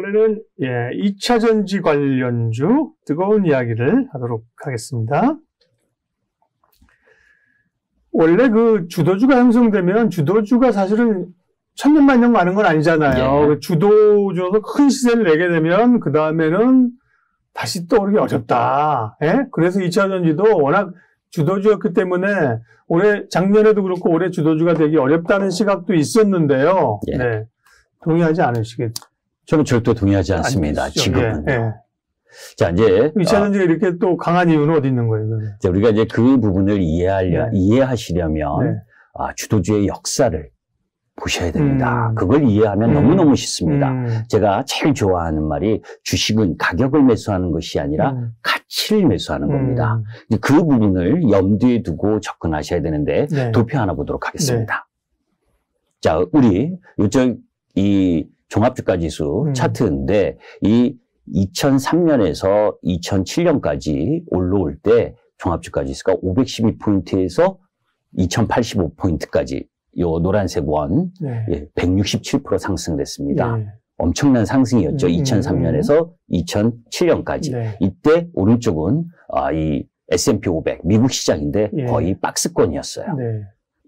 이번에는 2차 전지 관련주 뜨거운 이야기를 하도록 하겠습니다. 원래 그 주도주가 형성되면 주도주가 사실은 천년만년 가는 건 아니잖아요. 주도주로서 큰 시세를 내게 되면 그 다음에는 다시 떠오르기 어렵다. 그래서 2차 전지도 워낙 주도주였기 때문에 작년에도 그렇고 올해 주도주가 되기 어렵다는 시각도 있었는데요. 네. 동의하지 않으시겠죠? 저는 절대 동의하지 않습니다. 지금은. 자, 이제 2차 전지가 이렇게 또 강한 이유는 어디 있는 거예요? 자, 우리가 이제 그 부분을 이해하시려면 주도주의 역사를 보셔야 됩니다. 그걸 이해하면 너무너무 쉽습니다. 제가 제일 좋아하는 말이 주식은 가격을 매수하는 것이 아니라 가치를 매수하는 겁니다. 그 부분을 염두에 두고 접근하셔야 되는데 도표 하나 보도록 하겠습니다. 자, 우리 이 종합주가지수 차트인데 이 2003년에서 2007년까지 올라올 때 종합주가지수가 512포인트에서 2085포인트까지 요 노란색 원 167% 상승됐습니다. 엄청난 상승이었죠. 2003년에서 2007년까지. 이때 오른쪽은 이 S&P 500 미국 시장인데 거의 박스권이었어요.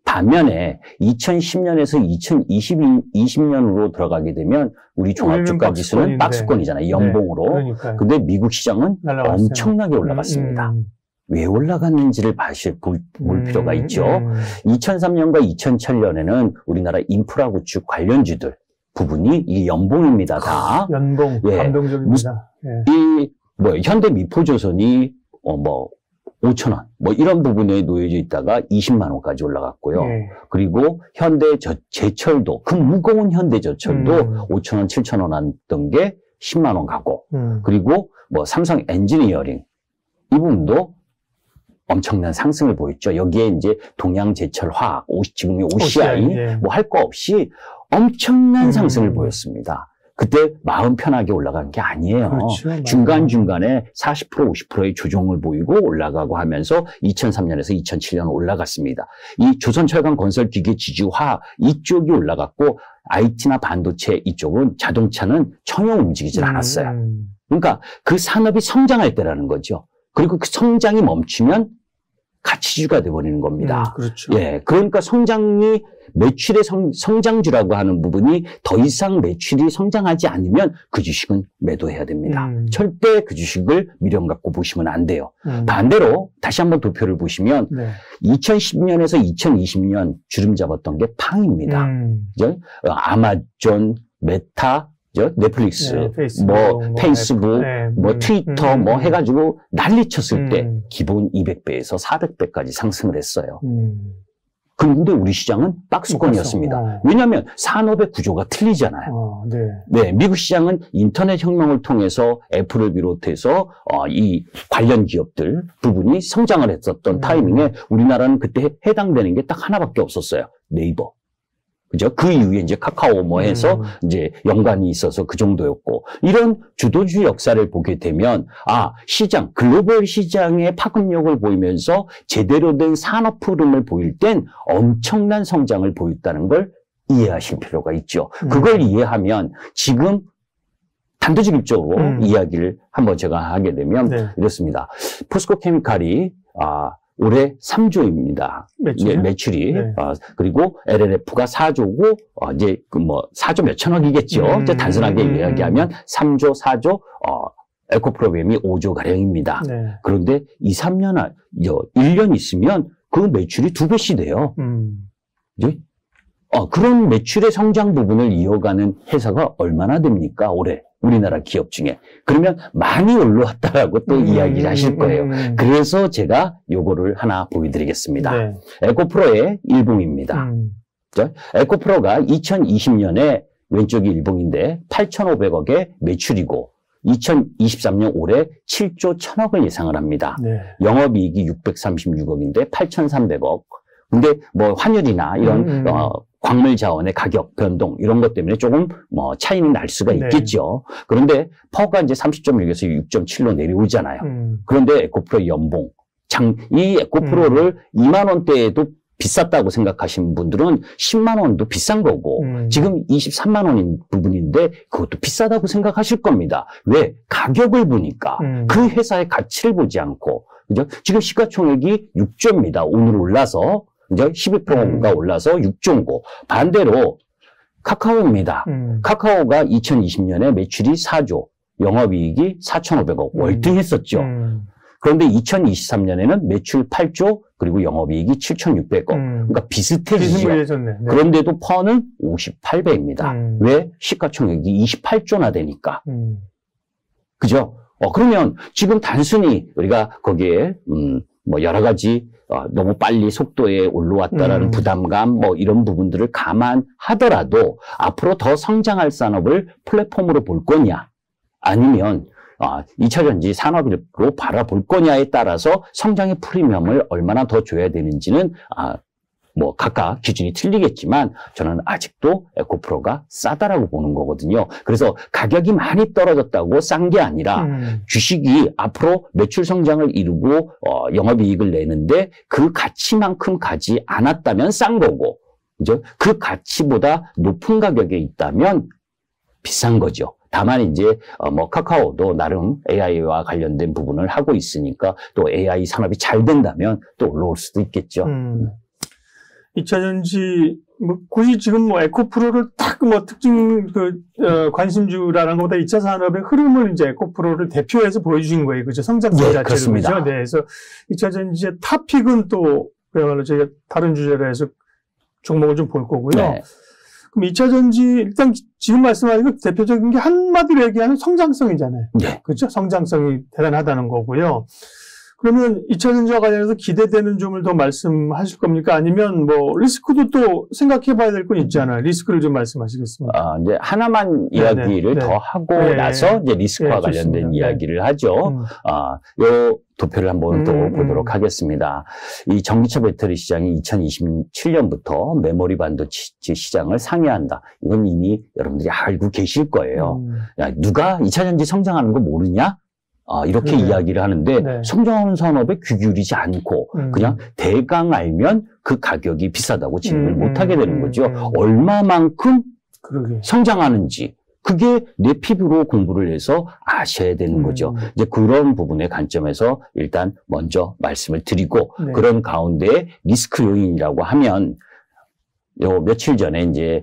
반면에 2010년에서 2020년으로 들어가게 되면 우리 종합주가 지수는 박스권이잖아요. 연봉으로. 근데 미국 시장은 엄청나게 올라갔습니다. 왜 올라갔는지를 볼 필요가 있죠. 2003년과 2007년에는 우리나라 인프라 구축 관련주들 부분이 이 연봉입니다. 다. 연봉. 감동적입니다. 현대 미포조선이 5,000원 이런 부분에 놓여져 있다가 20만 원까지 올라갔고요. 그리고 현대 제철도 그 무거운 현대제철도 5,000원, 7,000원 하던 게 10만 원 가고 그리고 삼성 엔지니어링 이 부분도 엄청난 상승을 보였죠. 여기에 이제 동양제철화학, 지금의 OCI 할 거 없이 엄청난 상승을 보였습니다. 그때 마음 편하게 올라간 게 아니에요. 그렇죠, 중간중간에 40%, 50%의 조정을 보이고 올라가고 하면서 2003년에서 2007년 올라갔습니다. 이 조선철강건설기계 지주화학 이쪽이 올라갔고 IT나 반도체 이쪽은 자동차는 전혀 움직이질 않았어요. 그러니까 그 산업이 성장할 때라는 거죠. 그리고 그 성장이 멈추면 가치주가 돼버리는 겁니다. 그렇죠. 그러니까 매출의 성장주라고 하는 부분이 더 이상 매출이 성장하지 않으면 그 주식은 매도해야 됩니다. 절대 그 주식을 미련 갖고 보시면 안 돼요. 반대로 다시 한번 도표를 보시면 2010년에서 2020년 주름 잡았던 게 팡입니다. 아마존, 메타, 넷플릭스, 페이스북, 트위터, 해가지고 난리 쳤을 때 기본 200배에서 400배까지 상승을 했어요. 그런데 우리 시장은 박스권이었습니다. 왜냐하면 산업의 구조가 틀리잖아요. 미국 시장은 인터넷 혁명을 통해서 애플을 비롯해서 이 관련 기업들 부분이 성장을 했었던 타이밍에 우리나라는 그때 해당되는 게 딱 하나밖에 없었어요. 네이버. 그죠? 그 이후에 이제 카카오 해서 이제 연관이 있어서 그 정도였고, 이런 주도주 역사를 보게 되면, 글로벌 시장의 파급력을 보이면서 제대로 된 산업 흐름을 보일 땐 엄청난 성장을 보였다는 걸 이해하실 필요가 있죠. 그걸 이해하면 지금 단도직입적으로 이야기를 한번 제가 하게 되면 이렇습니다. 포스코 케미칼이 올해 3조입니다. 매출이. 그리고 LLF가 4조고, 이제 4조 몇천억이겠죠. 이제 단순하게 이야기하면 3조, 4조, 에코프로비엠이 5조 가량입니다. 그런데 2, 3년, 1년 있으면 그 매출이 2배씩 돼요. 그런 매출의 성장 부분을 이어가는 회사가 얼마나 됩니까, 올해? 우리나라 기업 중에. 그러면 많이 올라왔다라고 또 이야기를 하실 거예요. 그래서 제가 요거를 하나 보여드리겠습니다. 에코프로의 일봉입니다. 에코프로가 2020년에 왼쪽이 일봉인데 8,500억의 매출이고 2023년 올해 7조 1,000억을 예상을 합니다. 영업이익이 636억인데 8,300억. 근데 환율이나 이런 광물 자원의 가격 변동 이런 것 때문에 조금 차이는 날 수가 있겠죠. 그런데 퍼가 이제 30.6에서 6.7로 내려오잖아요. 그런데 에코프로 연봉 이 에코프로를 2만 원대에도 비쌌다고 생각하시는 분들은 10만 원도 비싼 거고 지금 23만 원인 부분인데 그것도 비싸다고 생각하실 겁니다. 왜? 가격을 보니까 그 회사의 가치를 보지 않고 그죠? 지금 시가총액이 6조입니다. 오늘 올라서 이제 12%가 올라서 6조고 반대로 카카오입니다. 카카오가 2020년에 매출이 4조, 영업이익이 4,500억 월등했었죠. 그런데 2023년에는 매출 8조 그리고 영업이익이 7,600억. 그러니까 비슷해지죠. 네. 그런데도 펀은 58배입니다. 왜? 시가총액이 28조나 되니까. 그죠? 그러면 지금 단순히 우리가 거기에 뭐 여러 가지 너무 빨리 속도에 올라왔다라는 부담감 뭐 이런 부분들을 감안하더라도 앞으로 더 성장할 산업을 플랫폼으로 볼 거냐 아니면 2차전지 산업으로 바라볼 거냐에 따라서 성장의 프리미엄을 얼마나 더 줘야 되는지는 뭐 각각 기준이 틀리겠지만 저는 아직도 에코프로가 싸다라고 보는 거거든요. 그래서 가격이 많이 떨어졌다고 싼 게 아니라 주식이 앞으로 매출 성장을 이루고 영업이익을 내는데 그 가치만큼 가지 않았다면 싼 거고 그죠? 그 가치보다 높은 가격에 있다면 비싼 거죠. 다만 이제 뭐 카카오도 나름 AI와 관련된 부분을 하고 있으니까 또 AI 산업이 잘 된다면 또 올라올 수도 있겠죠. 2차전지 뭐 굳이 지금 뭐 에코프로를 딱 뭐 특징 관심주라는 것보다 2차 산업의 흐름을 이제 에코프로를 대표해서 보여주신 거예요. 그죠? 성장성 자체를. 그렇습니다. 그죠? 네. 그래서 2차전지의 탑픽은 또 그야말로 저희가 다른 주제로 해서 종목을 좀 볼 거고요. 네. 그럼 2차전지 일단 지금 말씀하신 것 대표적인 게 한마디로 얘기하는 성장성이잖아요. 네. 그렇죠? 성장성이 대단하다는 거고요. 그러면 2차전지와 관련해서 기대되는 점을 더 말씀하실 겁니까? 아니면 뭐 리스크도 또 생각해 봐야 될 건 있잖아요. 리스크를 좀 말씀하시겠습니까? 이제 하나만 이야기를 더 하고 나서 이제 리스크와 관련된 이야기를 하죠. 요 도표를 한번 또 보도록 하겠습니다. 이 전기차 배터리 시장이 2027년부터 메모리 반도체 시장을 상회한다. 이건 이미 여러분들이 알고 계실 거예요. 야, 누가 2차전지 성장하는 거 모르냐? 이렇게 이야기를 하는데 성장하는 산업에 귀 기울이지 않고 그냥 대강 알면 그 가격이 비싸다고 진입을 못하게 되는 거죠. 얼마만큼 성장하는지 그게 내 피부로 공부를 해서 아셔야 되는 거죠. 이제 그런 부분의 관점에서 일단 먼저 말씀을 드리고 그런 가운데 리스크 요인이라고 하면 요 며칠 전에 이제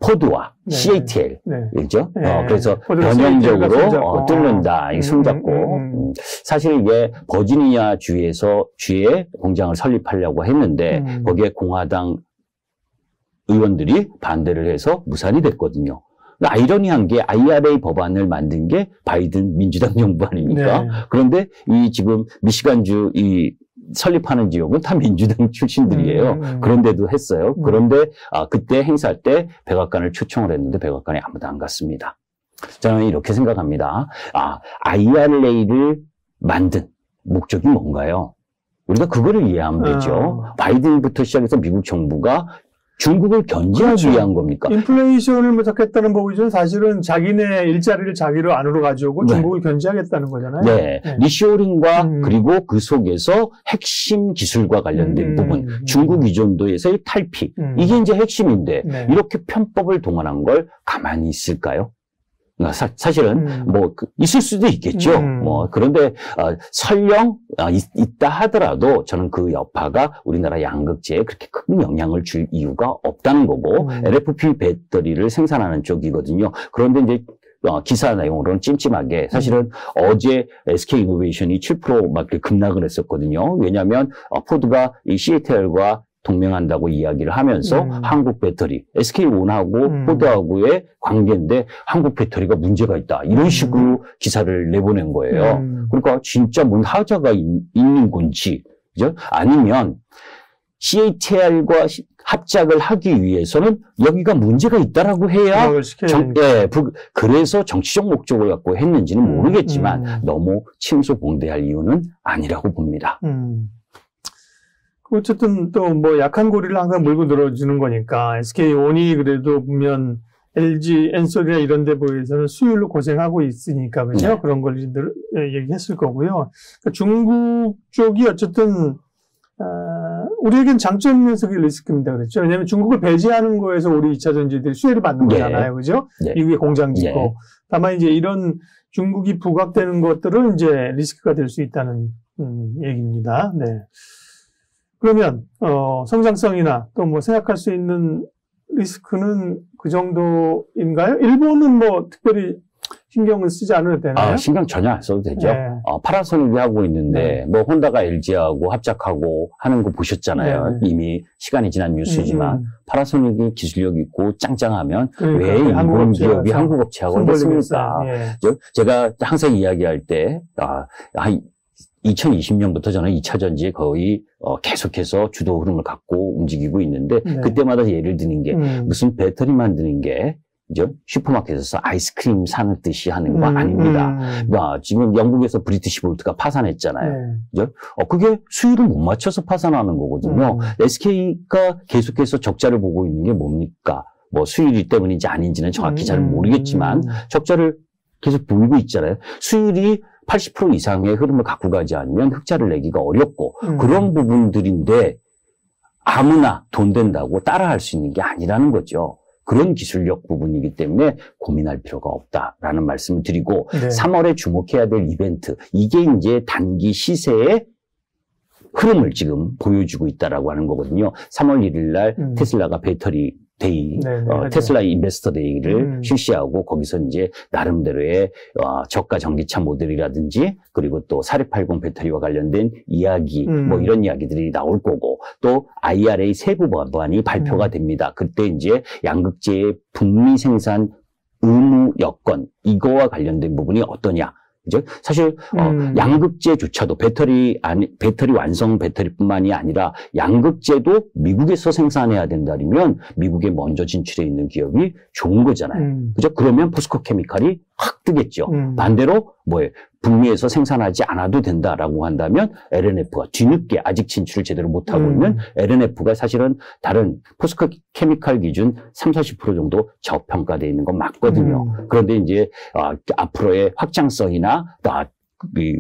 포드와 CATL, 그죠? 그래서 변형적으로 뚫는다, 손잡고. 사실 이게 버지니아 주에 공장을 설립하려고 했는데, 거기에 공화당 의원들이 반대를 해서 무산이 됐거든요. 아이러니한 게 IRA 법안을 만든 게 바이든 민주당 정부 아닙니까? 그런데 지금 미시간주 설립하는 지역은 다 민주당 출신들이에요. 그런데도 했어요. 그런데 그때 행사할 때 백악관을 초청을 했는데 백악관에 아무도 안 갔습니다. 저는 이렇게 생각합니다. IRA를 만든 목적이 뭔가요? 우리가 그거를 이해하면 되죠. 바이든부터 시작해서 미국 정부가 중국을 견제하기 위한 겁니까? 인플레이션을 모색했다는 보기는 사실은 자기네 일자리를 자기로 안으로 가져오고 중국을 견제하겠다는 거잖아요. 네. 리쇼링과 그리고 그 속에서 핵심 기술과 관련된 부분, 중국 의존도에서의 탈피, 이게 이제 핵심인데 이렇게 편법을 동원한 걸 가만히 있을까요? 사실은 있을 수도 있겠죠. 그런데 설령 있다 하더라도 저는 그 여파가 우리나라 양극재에 그렇게 큰 영향을 줄 이유가 없다는 거고 LFP 배터리를 생산하는 쪽이거든요. 그런데 이제 기사 내용으로는 찜찜하게 사실은 어제 SK이노베이션이 7% 막 급락을 했었거든요. 왜냐하면 포드가 이 CATL과 동맹한다고 이야기를 하면서 한국 배터리, SK온하고 포드하고의 관계인데 한국 배터리가 문제가 있다. 이런 식으로 기사를 내보낸 거예요. 그러니까 진짜 뭔 하자가 있는 건지, 그죠? 아니면 CATL과 합작을 하기 위해서는 여기가 문제가 있다라고 해야 그래서 정치적 목적을 갖고 했는지는 모르겠지만 너무 침소봉대할 이유는 아니라고 봅니다. 어쨌든 또 뭐 약한 고리를 항상 물고 늘어지는 거니까 SK온이 그래도 보면 LG, 엔솔이나 이런 데 보여서는 수율로 고생하고 있으니까, 그죠? 네. 그런 걸 얘기했을 거고요. 그러니까 중국 쪽이 어쨌든, 우리에겐 장점이면서 그게 리스크입니다. 그랬죠. 왜냐하면 중국을 배제하는 거에서 우리 2차 전지들이 수혜를 받는 거잖아요. 그죠? 미국의 공장 짓고. 다만 이제 이런 중국이 부각되는 것들은 이제 리스크가 될 수 있다는, 얘기입니다. 네. 그러면, 성장성이나 또 뭐 생각할 수 있는 리스크는 그 정도인가요? 일본은 뭐 특별히 신경을 쓰지 않아도 되나요? 신경 전혀 안 써도 되죠. 네. 파나소닉이 하고 있는데, 뭐, 혼다가 LG하고 합작하고 하는 거 보셨잖아요. 이미 시간이 지난 뉴스지만, 파나소닉이 기술력 있고 짱짱하면, 그러니까, 왜 일본 기업이 한국 업체하고 했습니까? 제가 항상 이야기할 때, 2020년부터 저는 2차 전지에 거의 계속해서 주도 흐름을 갖고 움직이고 있는데 그때마다 예를 드는 게 무슨 배터리 만드는 게 그죠? 슈퍼마켓에서 아이스크림 사는 듯이 하는 거 아닙니다. 지금 영국에서 브리티시 볼트가 파산했잖아요. 그죠? 그게 수율을 못 맞춰서 파산하는 거거든요. SK가 계속해서 적자를 보고 있는 게 뭡니까? 뭐 수율이 때문인지 아닌지는 정확히 잘 모르겠지만 적자를 계속 보이고 있잖아요. 수율이 80% 이상의 흐름을 갖고 가지 않으면 흑자를 내기가 어렵고 그런 부분들인데 아무나 돈 된다고 따라할 수 있는 게 아니라는 거죠. 그런 기술력 부분이기 때문에 고민할 필요가 없다라는 말씀을 드리고 3월에 주목해야 될 이벤트 이게 이제 단기 시세의 흐름을 지금 보여주고 있다라고 하는 거거든요. 3월 1일 날 테슬라가 배터리 데이, 테슬라 인베스터 데이를 실시하고 거기서 이제 나름대로의 저가 전기차 모델이라든지 그리고 또 4680 배터리와 관련된 이야기 뭐 이런 이야기들이 나올 거고 또 IRA 세부 법안이 발표가 됩니다. 그때 이제 양극재의 북미 생산 의무 여건 이거와 관련된 부분이 어떠냐. 그죠? 사실 양극재조차도 배터리 완성 배터리뿐만이 아니라 양극재도 미국에서 생산해야 된다면 미국에 먼저 진출해 있는 기업이 좋은 거잖아요. 그죠? 그러면 포스코 케미칼이 확 뜨겠죠. 반대로 뭐예요? 북미에서 생산하지 않아도 된다라고 한다면 LNF가 뒤늦게 아직 진출을 제대로 못하고 있는 LNF가 사실은 다른 포스코 케미칼 기준 30-40% 정도 저평가되어 있는 건 맞거든요. 그런데 이제 앞으로의 확장성이나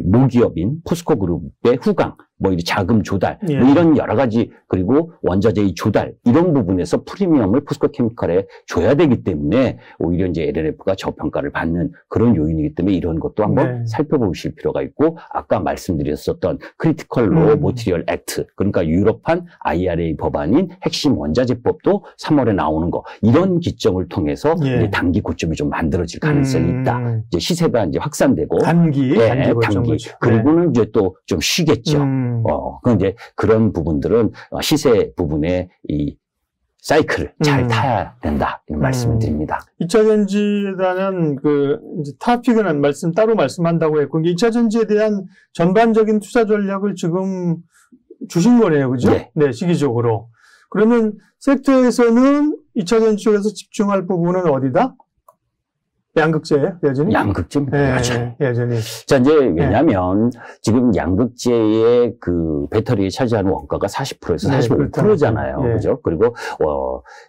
모기업인 포스코 그룹의 후강, 뭐 자금 조달, 뭐 이런 여러 가지 그리고 원자재의 조달 이런 부분에서 프리미엄을 포스코 케미칼에 줘야 되기 때문에 오히려 이제 LNF가 저평가를 받는 그런 요인이기 때문에 이런 것도 한번 살펴보실 필요가 있고 아까 말씀드렸었던 크리티컬 로우 모티리얼 액트 그러니까 유럽판 IRA 법안인 핵심 원자재법도 3월에 나오는 거 이런 기점을 통해서 이제 단기 고점이 좀 만들어질 가능성이 있다. 이제 시세가 이제 확산되고 단기 그리고는 이제 또 좀 쉬겠죠. 그럼 이제 그런 부분들은 시세 부분에 이 사이클을 잘 타야 된다. 이런 말씀을 드립니다. 2차 전지에 대한 이제 토픽은 따로 말씀한다고 했고, 2차 전지에 대한 전반적인 투자 전략을 지금 주신 거네요. 그죠? 네, 시기적으로. 그러면 섹터에서는 2차 전지 쪽에서 집중할 부분은 어디다? 양극재예요, 여전히? 양극재입니다. 여전히. 자, 이제 왜냐면 지금 양극재의 그 배터리에 차지하는 원가가 40%에서 45%잖아요. 그죠? 그리고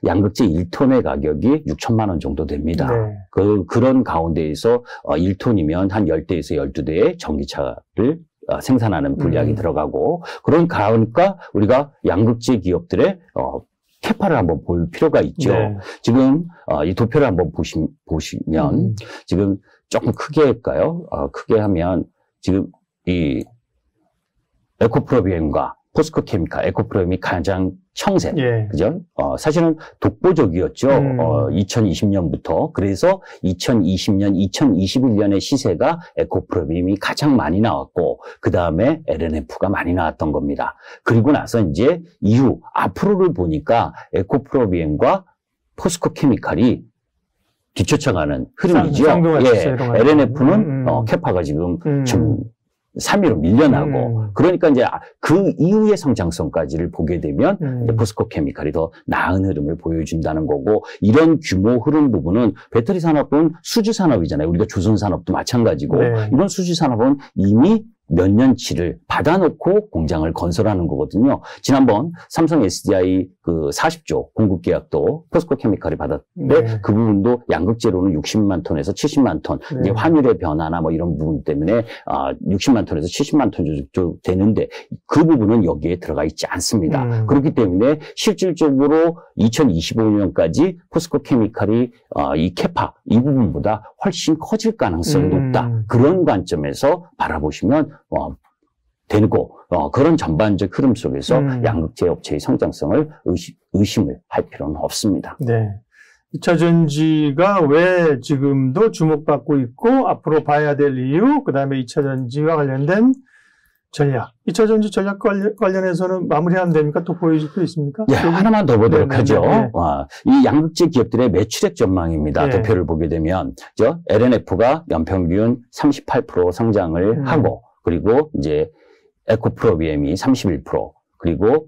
양극재 1톤의 가격이 6천만 원 정도 됩니다. 그런 가운데에서 1톤이면 한 10대에서 12대의 전기차를 생산하는 분량이 들어가고 그러니까 우리가 양극재 기업들의 캐파를 한번 볼 필요가 있죠. 지금 이 도표를 한번 보시면 지금 조금 크게 할까요? 크게 하면 지금 이 에코프로비엠과 포스코 케미칼, 에코프로비엠이 가장 청색, 그죠? 사실은 독보적이었죠. 2020년부터. 그래서 2020년, 2021년의 시세가 에코프로비엠이 가장 많이 나왔고, 그 다음에 LNF가 많이 나왔던 겁니다. 그리고 나서 이제 이후 앞으로를 보니까 에코프로비엠과 포스코 케미칼이 뒤쫓아가는 흐름이죠. LNF는 캐파가 지금 좀 3위로 밀려나고 그러니까 이제 그 이후의 성장성까지를 보게 되면 이제 포스코 케미칼이 더 나은 흐름을 보여준다는 거고 이런 규모 흐름 부분은 배터리 산업은 수주 산업이잖아요. 우리가 조선 산업도 마찬가지고 이런 수주 산업은 이미 몇 년치를 받아놓고 공장을 건설하는 거거든요. 지난번 삼성 SDI 그 40조 공급 계약도 포스코 케미칼이 받았는데 네. 그 부분도 양극재로는 60만 톤에서 70만 톤. 네. 이제 환율의 변화나 뭐 이런 부분 때문에 60만 톤에서 70만 톤 정도 되는데 그 부분은 여기에 들어가 있지 않습니다. 그렇기 때문에 실질적으로 2025년까지 포스코 케미칼이 이 캐파 이 부분보다 훨씬 커질 가능성이 높다. 그런 관점에서 바라보시면 되고 그런 전반적 흐름 속에서 양극재 업체의 성장성을 의심을 할 필요는 없습니다. 네. 2차 전지가 왜 지금도 주목받고 있고 앞으로 봐야 될 이유, 그다음에 2차 전지와 관련된 전략. 2차 전지 전략 관련해서는 마무리하면 됩니까? 또 보여줄 게 있습니까? 네, 하나만 더 보도록 하죠. 이 양극재 기업들의 매출액 전망입니다. 네. 도표를 보게 되면 LNF가 연평균 38% 성장을 하고 그리고 이제 에코프로비엠이 31% 그리고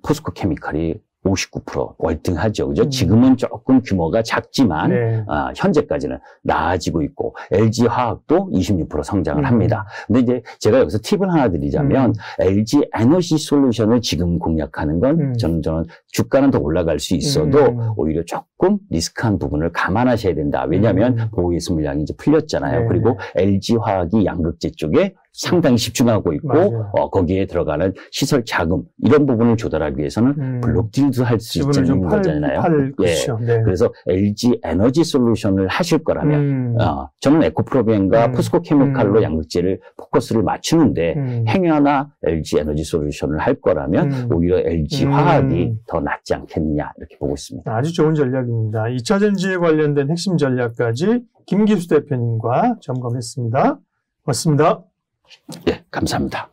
포스코 케미칼이 59% 월등하죠. 그죠? 지금은 조금 규모가 작지만, 네. 현재까지는 나아지고 있고, LG화학도 26% 성장을 합니다. 근데 이제 제가 여기서 팁을 하나 드리자면, LG 에너지 솔루션을 지금 공략하는 건 저는 주가는 더 올라갈 수 있어도 오히려 조금 리스크한 부분을 감안하셔야 된다. 왜냐하면 보호예수 물량이 이제 풀렸잖아요. 네. 그리고 LG화학이 양극재 쪽에 상당히 집중하고 있고 거기에 들어가는 시설 자금 이런 부분을 조달하기 위해서는 블록딜도 할 수 있는 거잖아요. 그렇죠. 예. 네. 그래서 LG 에너지 솔루션을 하실 거라면 저는 에코프로비엠과 포스코 케미칼로 양극재를 포커스를 맞추는데 행여나 LG 에너지 솔루션을 할 거라면 오히려 LG 화학이 더 낫지 않겠느냐 이렇게 보고 있습니다. 아주 좋은 전략입니다. 2차 전지에 관련된 핵심 전략까지 김기수 대표님과 점검했습니다. 고맙습니다. 네, 감사합니다.